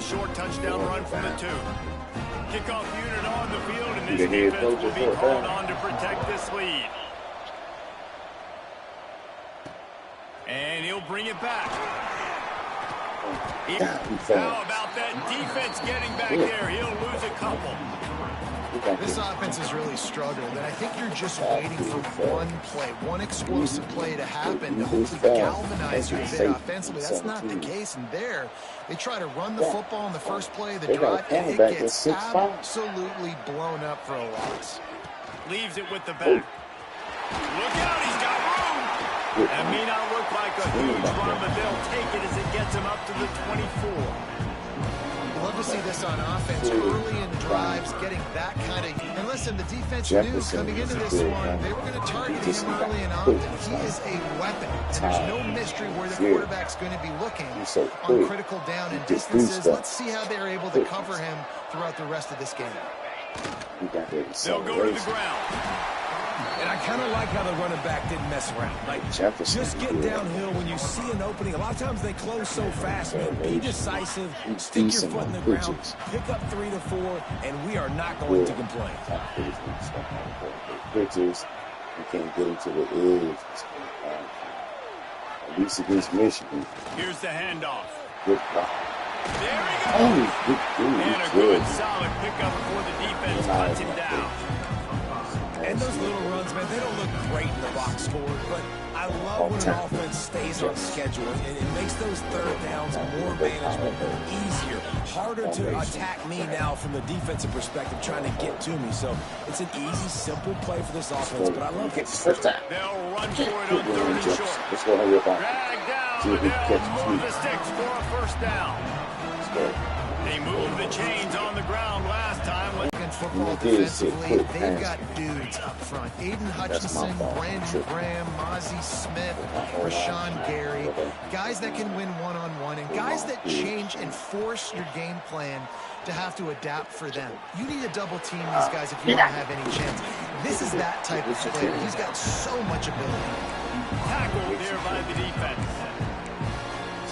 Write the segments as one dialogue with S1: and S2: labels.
S1: short touchdown run from the 2. Kickoff unit on the field, and this defense will be called on to protect this lead. And he'll bring it back. How about that defense getting back there? He'll lose a couple.
S2: This offense has really struggled, and I think you're just waiting for one play, one explosive play to happen to hopefully galvanize you a bit offensively. That's not the case, and there they try to run the football in the first play of the drive, and it gets absolutely blown up for a loss.
S1: Leaves it with the back. Look out, he's got room. That may not look like a huge run, but they'll take it as it gets him up to the 24.
S2: Love to see this on offense early in drives, getting that kind of. And listen, the defense knew coming into this one they were going to target him early and often. He is a weapon. There's no mystery where the quarterback's going to be looking on critical down and distances. Let's see how they're able to cover him throughout the rest of this game.
S1: They'll go to the ground.
S3: And I kind of like how the running back didn't mess around. Like, just get downhill when you see an opening. A lot of times they close so fast, man. Be decisive, stick your foot in the ground, pick up 3 to 4, and we are not going to complain.
S4: Pitches, you can't get into the edge. At least against Michigan.
S1: Here's the handoff.
S4: Good block.
S1: There he goes. And a good solid pickup before the defense cuts him down.
S3: And those little runs, man, they don't look great in the box score, but I love when an offense stays on schedule, and it makes those third downs more manageable, easier, harder to attack me now from the defensive perspective trying to get to me. So it's an easy, simple play for this offense, but I love it.
S1: They'll run for it on 3rd and short. Drag down, and they'll move the sticks for a first down. They moved the chains on the ground last time.
S2: Football defensively, they've got dudes up front. Aiden Hutchinson, Brandon Graham, Mozzie Smith, Rashawn Gary. Guys that can win one-on-one and guys that change and force your game plan to have to adapt for them. You need to double team these guys if you want to have any chance. This is that type of player. He's got so much ability.
S1: Tackled there by the defense.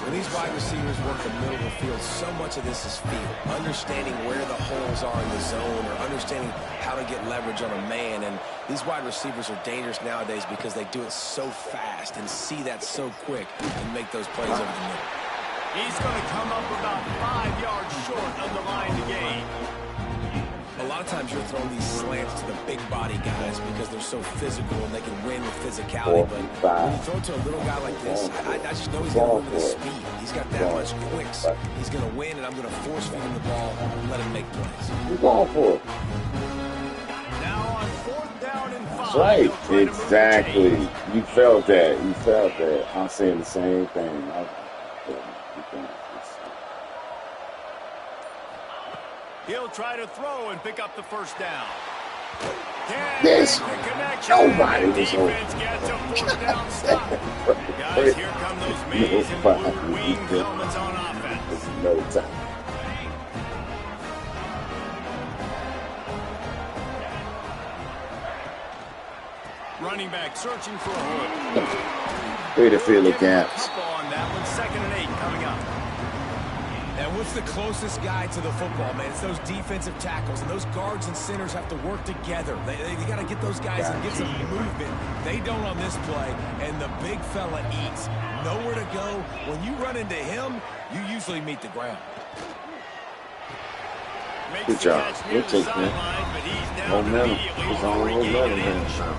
S3: When these wide receivers work the middle of the field, so much of this is feel. Understanding where the holes are in the zone or understanding how to get leverage on a man. And these wide receivers are dangerous nowadays because they do it so fast and see that so quick and make those plays over the middle.
S1: He's going to come up about 5 yards short of the line to gain.
S3: A lot of times you're throwing these slants to the big body guys because they're so physical and they can win with physicality. But when you throw it to a little guy like this, I just know he's going to win with his speed. He's got that much quicks. He's going to win, and I'm going to force feed him the ball and let him make plays.
S4: You're going for it.
S1: Now on 4th down and 5.
S4: Right, exactly. You felt that. You felt that. I'm saying the same thing.
S1: He'll try to throw and pick up the first down.
S4: Yes. Nobody was
S1: defense gets a 4th down stop. Guys, here come those maize and blue wing helmets on offense.
S4: No time.
S1: Running back searching for a hook.
S4: Way to fill the gaps.
S1: On that one, 2nd and 8 coming up.
S3: And what's the closest guy to the football, man? It's those defensive tackles, and those guards and centers have to work together. They got to get those guys and get some movement. They don't on this play, and the big fella eats. Nowhere to go. When you run into him, you usually meet the ground.
S4: Good job. We'll take that. Momentum. It's on momentum.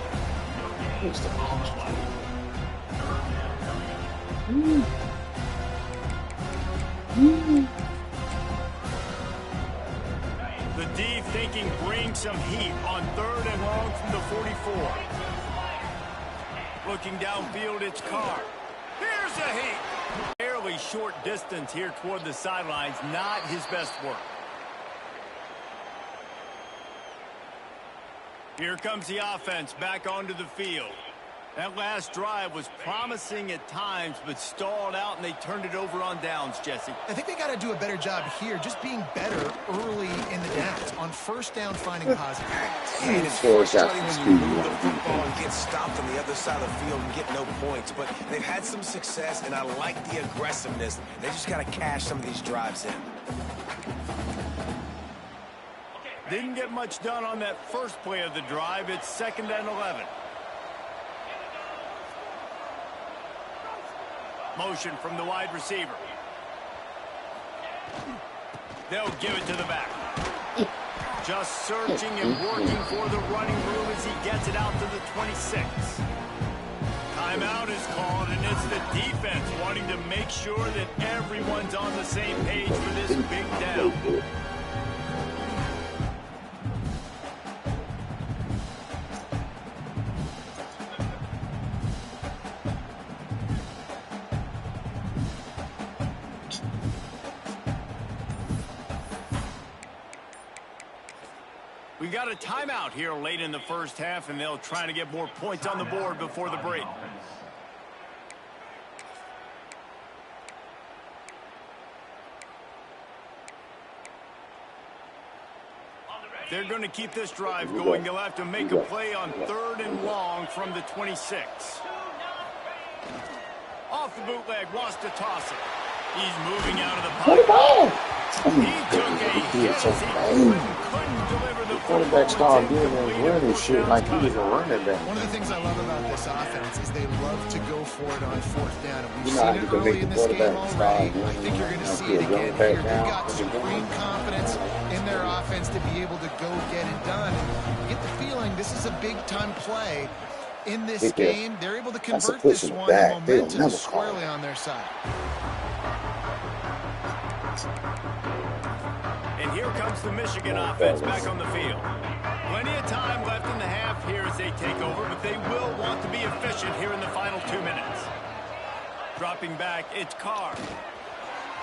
S1: The D thinking bring some heat on 3rd and long from the 44. Looking downfield, it's Carr. Here's a heat. Fairly short distance here toward the sidelines. Not his best work. Here comes the offense back onto the field. That last drive was promising at times, but stalled out, and they turned it over on downs, Jesse.
S2: I think they got to do a better job here, just being better early in the downs. On 1st down, finding positive.
S3: And it's frustrating when you move the football and get stopped on the other side of the field and get no points. But they've had some success, and I like the aggressiveness. They just got to cash some of these drives in.
S1: Didn't get much done on that first play of the drive. It's 2nd and 11. Motion from the wide receiver. They'll give it to the back. Just searching and working for the running room as he gets it out to the 26. Timeout is called, and it's the defense wanting to make sure that everyone's on the same page for this big down. We got a timeout here late in the first half, and they'll try to get more points on the board before the break. They're going to keep this drive going. They'll have to make a play on 3rd and long from the 26. Off the bootleg, wants to toss it. He's moving out of the pocket. He took a hit as he couldn't deliver the
S4: quarterback started doing that running shit like he was a running back.
S2: One of the things I love about this offense is they love to go for it on 4th down. And we've seen it early in this game already. I think you're going to see it again here. They've got supreme confidence in their offense to be able to go get it done. And you get the feeling this is a big-time play in this game. They're able to convert this one. The momentum squarely on their side.
S1: And here comes the Michigan offense back on the field. Plenty of time left in the half here as they take over, but they will want to be efficient here in the final 2 minutes. Dropping back, it's Carr.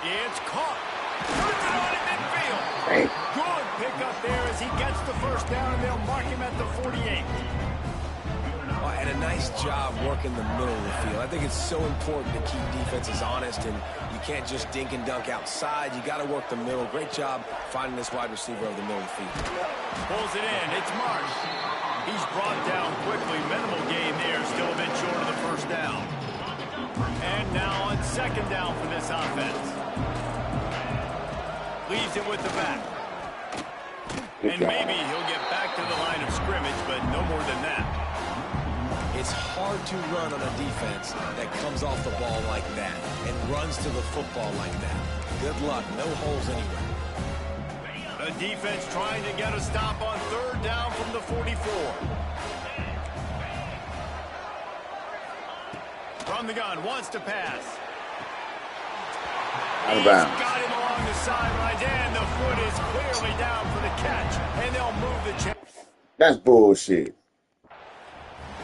S1: It's caught. Puts it on in midfield. Good pickup there as he gets the first down, and they'll mark him at the 48.
S3: And a nice job working the middle of the field. I think it's so important to keep defenses honest, and you can't just dink and dunk outside. You got to work the middle. Great job finding this wide receiver over the middle of the field.
S1: Pulls it in. It's Marsh. He's brought down quickly. Minimal gain there. Still a bit short of the first down. And now on 2nd down for this offense. Leaves it with the back. And maybe he'll get back to the line of scrimmage, but no more than that.
S3: It's hard to run on a defense that comes off the ball like that and runs to the football like that. Good luck. No holes anywhere.
S1: The defense trying to get a stop on 3rd down from the 44. From the gun, wants to pass. He's got him along the sidelines, and the foot is clearly down for the catch, and they'll move the chain.
S4: That's bullshit.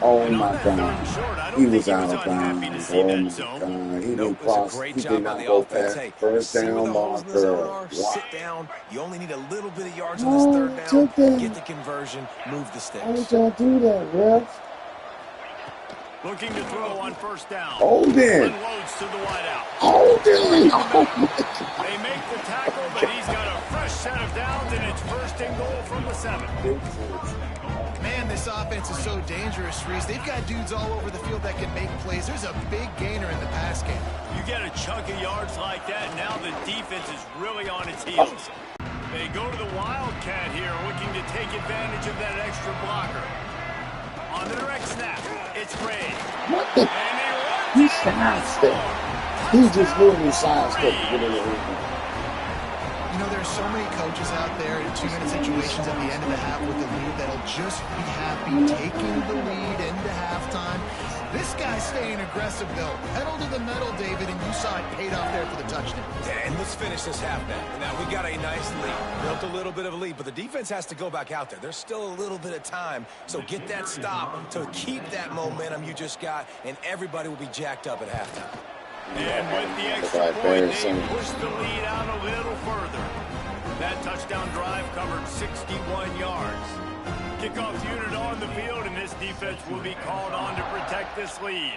S4: Oh my God. He was out of bounds. Oh my God. He didn't cross. He did not go past first down marker.
S3: Sit down. You only need a little bit of yards on this 3rd down. Get the conversion. Move the sticks.
S4: Why did y'all do that, ref?
S1: Looking to throw on 1st down.
S4: Hold it.
S1: Unloads to the wideout.
S4: Hold it.
S1: They make the tackle, but he's got a fresh set of downs, and it's 1st and goal from the 7.
S2: Man, this offense is so dangerous, Reese. They've got dudes all over the field that can make plays. There's a big gainer in the pass game.
S1: You get a chunk of yards like that, now the defense is really on its heels. They go to the Wildcat here, looking to take advantage of that extra blocker. On the direct snap, it's Ray.
S4: What the? He sidestepped. He just literally sidestepped to get in the ring.
S2: You know, there's so many coaches out there in 2-minute situations at the end of the half with the lead that'll just be happy taking the lead into halftime. This guy's staying aggressive, though. Pedal to the metal, David, and you saw it paid off there for the touchdown.
S3: Yeah, and let's finish this half now. Now, we got a nice lead. Built a little bit of a lead, but the defense has to go back out there. There's still a little bit of time, so get that stop to keep that momentum you just got, and everybody will be jacked up at halftime.
S1: And with the extra point, they push the lead out a little further. That touchdown drive covered 61 yards. Kickoff unit on the field, and this defense will be called on to protect this lead.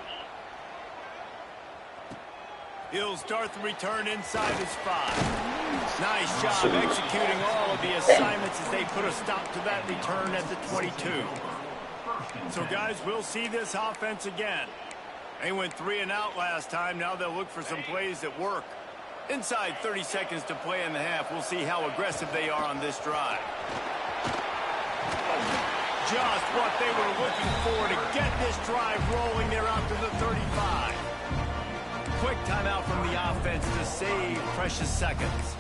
S1: He'll start the return inside his 5. Nice job executing all of the assignments as they put a stop to that return at the 22. So, guys, we'll see this offense again. They went 3 and out last time. Now they'll look for some plays that work. Inside 30 seconds to play in the half. We'll see how aggressive they are on this drive. Just what they were looking for to get this drive rolling. They're out to the 35. Quick timeout from the offense to save precious seconds.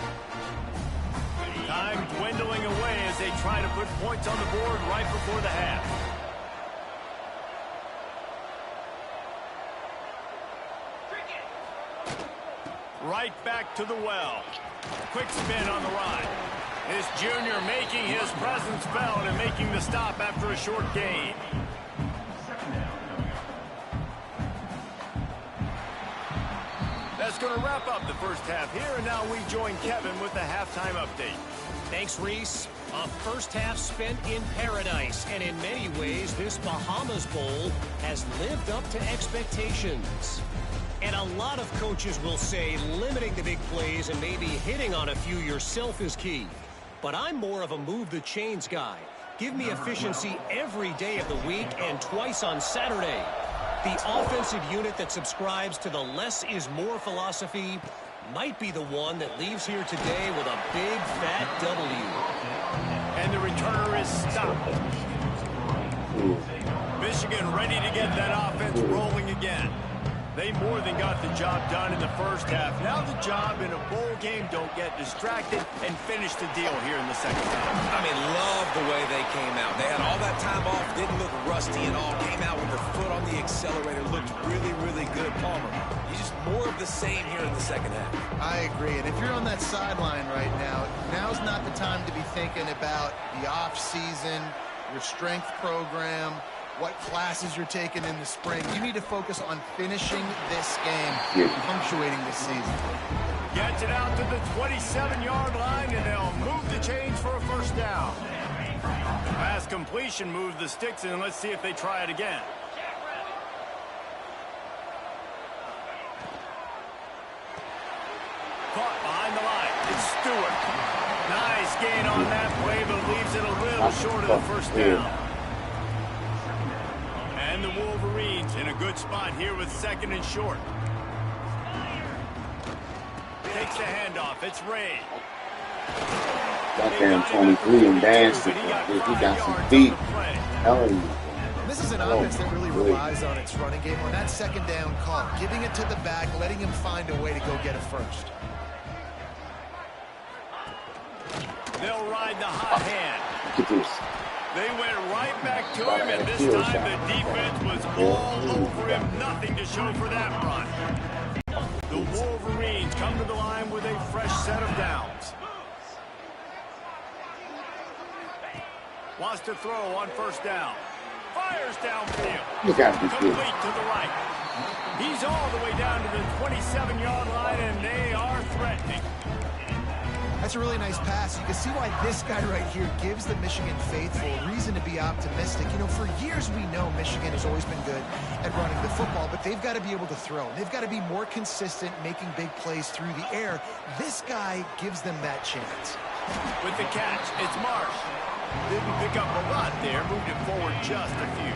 S1: Time dwindling away as they try to put points on the board right before the half. Right back to the well. Quick spin on the ride. This junior making his presence felt and making the stop after a short gain. That's going to wrap up the first half here, and now we join Kevin with the halftime update.
S5: Thanks, Reese. A first half spent in paradise, and in many ways, this Bahamas Bowl has lived up to expectations. And a lot of coaches will say limiting the big plays and maybe hitting on a few yourself is key. But I'm more of a move the chains guy. Give me efficiency every day of the week and twice on Saturday. The offensive unit that subscribes to the less is more philosophy might be the one that leaves here today with a big fat W.
S1: And the returner is stopped. Michigan ready to get that offense rolling again. They more than got the job done in the first half. Now the job in a bowl game, don't get distracted and finish the deal here in the second half.
S3: I mean, love the way they came out. They had all that time off, didn't look rusty at all. Came out with their foot on the accelerator, looked really, really good. Palmer, he's just more of the same here in the second half.
S2: I agree. And if you're on that sideline right now, now's not the time to be thinking about the off season, your strength program, what classes you're taking in the spring. You need to focus on finishing this game, punctuating this season.
S1: Gets it out to the 27-yard line, and they'll move the chains for a first down. Pass completion moves the sticks, and let's see if they try it again. Caught behind the line. It's Stewart. Nice gain on that play, but leaves it a little short of the first down. And the Wolverines in a good spot here with second and short. Takes the handoff. It's Ray.
S4: Got there in 23 and danced. He got some feet.
S2: This is an offense that really relies on its running game. On that second down call, giving it to the back, letting him find a way to go get a first.
S1: They'll ride the hot hand.
S4: Look at this.
S1: They went right back to him, and this time the defense was all over him. Nothing to show for that run. The Wolverines come to the line with a fresh set of downs. Wants to throw on first down. Fires downfield.
S4: Look at this.
S1: Complete to the right. He's all the way down to the 27-yard line, and they are threatening.
S2: That's a really nice pass. You can see why this guy right here gives the Michigan faithful reason to be optimistic. You know, for years we know Michigan has always been good at running the football, but they've got to be able to throw. They've got to be more consistent making big plays through the air. This guy gives them that chance.
S1: With the catch, it's Marsh. Didn't pick up a lot there, moved it forward just a few.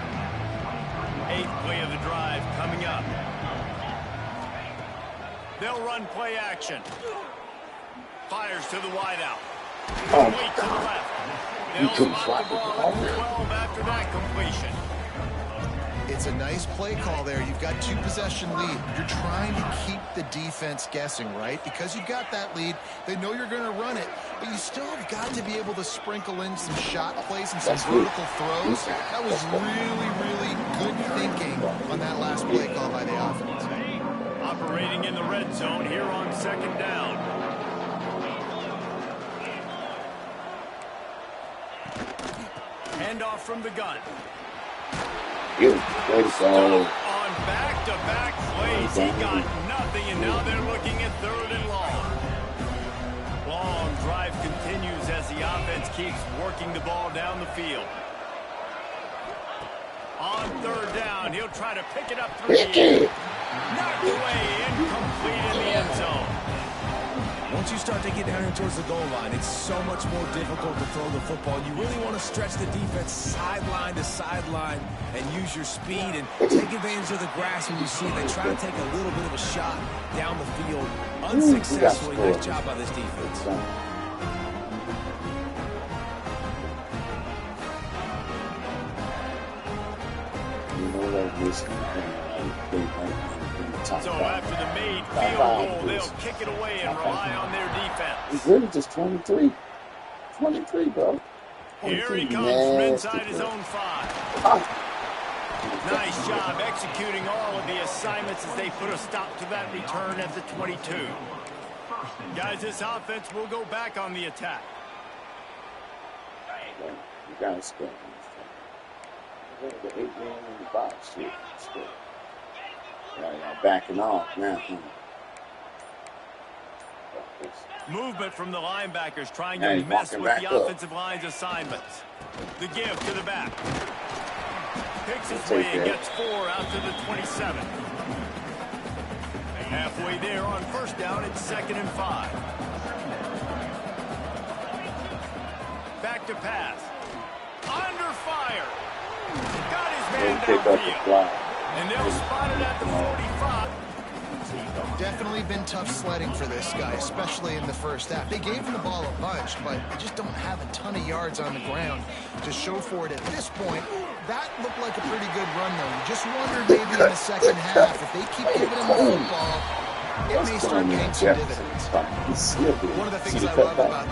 S1: 8th play of the drive coming up. They'll run play action. Fires to the wideout. Complete to the left. They'll spot the ball at 12 after that completion.
S2: It's a nice play call there. You've got 2-possession lead. You're trying to keep the defense guessing, right? Because you've got that lead, they know you're going to run it, but you still have got to be able to sprinkle in some shot plays and some vertical throws. That was really, really good thinking on that last play call by the offense.
S1: Operating in the red zone here on second down. Handoff from the gun.
S4: On
S1: back-to-back plays, he got nothing, and now they're looking at 3rd and long. Long drive continues as the offense keeps working the ball down the field. On 3rd down, he'll try to pick it up through the air. Knocked away, incomplete in the end zone.
S3: Once you start to get down here towards the goal line, it's so much more difficult to throw the football. You really want to stretch the defense sideline to sideline and use your speed and take advantage of the grass when you see it. They try to take a little bit of a shot down the field unsuccessfully. Nice job by this defense.
S1: So after the made field goal, they'll kick it away and rely on their defense.
S4: He's really just 23. 23, bro. 23.
S1: Here he comes from inside his own 5. Nice job executing all of the assignments as they put a stop to that return at the 22. Guys, this offense will go back on the attack.
S4: You gotta score. The 8 man in the box. Y'all backing off now.
S1: Movement from the linebackers trying to mess with the offensive line's assignments. The give to the back. Picks his way and gets 4 out to the 27. Halfway there on 1st down, it's 2nd and 5. Back to pass. Under fire. Got his man downfield. And they'll spot it at the 45.
S2: Definitely been tough sledding for this guy, especially in the first half. They gave him the ball a bunch, but they just don't have a ton of yards on the ground to show for it at this point. That looked like a pretty good run, though. You just wondered maybe in the second half, if they keep giving him the football, it may start getting some dividends. One of the things I love about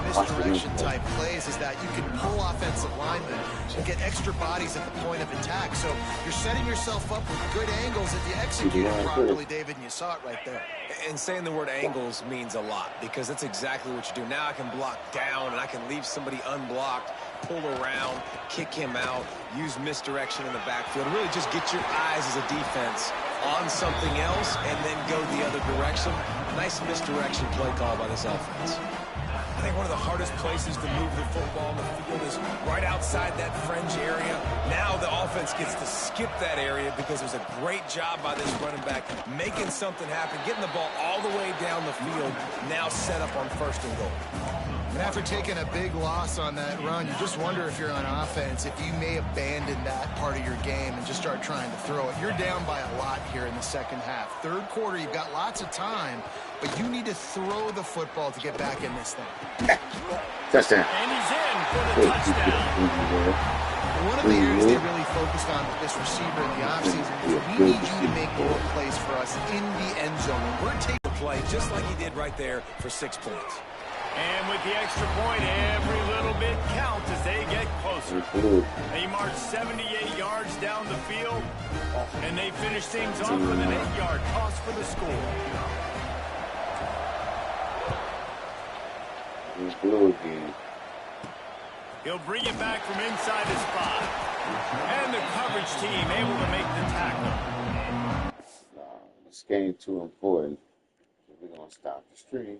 S2: these misdirection-type plays is that you can pull offensive linemen and get extra bodies at the point of attack. So you're setting yourself up with good angles if you execute it properly, David, and you saw it right there.
S3: And saying the word angles means a lot because that's exactly what you do. Now I can block down and I can leave somebody unblocked, pull around, kick him out, use misdirection in the backfield. Really just get your eyes as a defense on something else and then go the other direction. Nice misdirection play call by this offense. I think one of the hardest places to move the football on the field is right outside that fringe area. Now the offense gets to skip that area because it was a great job by this running back making something happen, getting the ball all the way down the field, now set up on 1st and goal.
S2: And after taking a big loss on that run, you just wonder if you're on offense, if you may abandon that part of your game and just start trying to throw it. You're down by a lot here in the second half. 3rd quarter, you've got lots of time, but you need to throw the football to get back in this thing.
S4: Touchdown.
S1: And he's in for the touchdown.
S2: One of the areas they really focused on with this receiver in the offseason is we need you to make more plays for us in the end zone. We're taking
S3: the play just like he did right there for 6 points.
S1: And with the extra point, every little bit counts as they get closer. They march 78 yards down the field, and they finish things off with an 8-yard toss for the score. He'll bring it back from inside his 5. And the coverage team able to make the tackle.
S4: This game too important. We're going to stop the stream.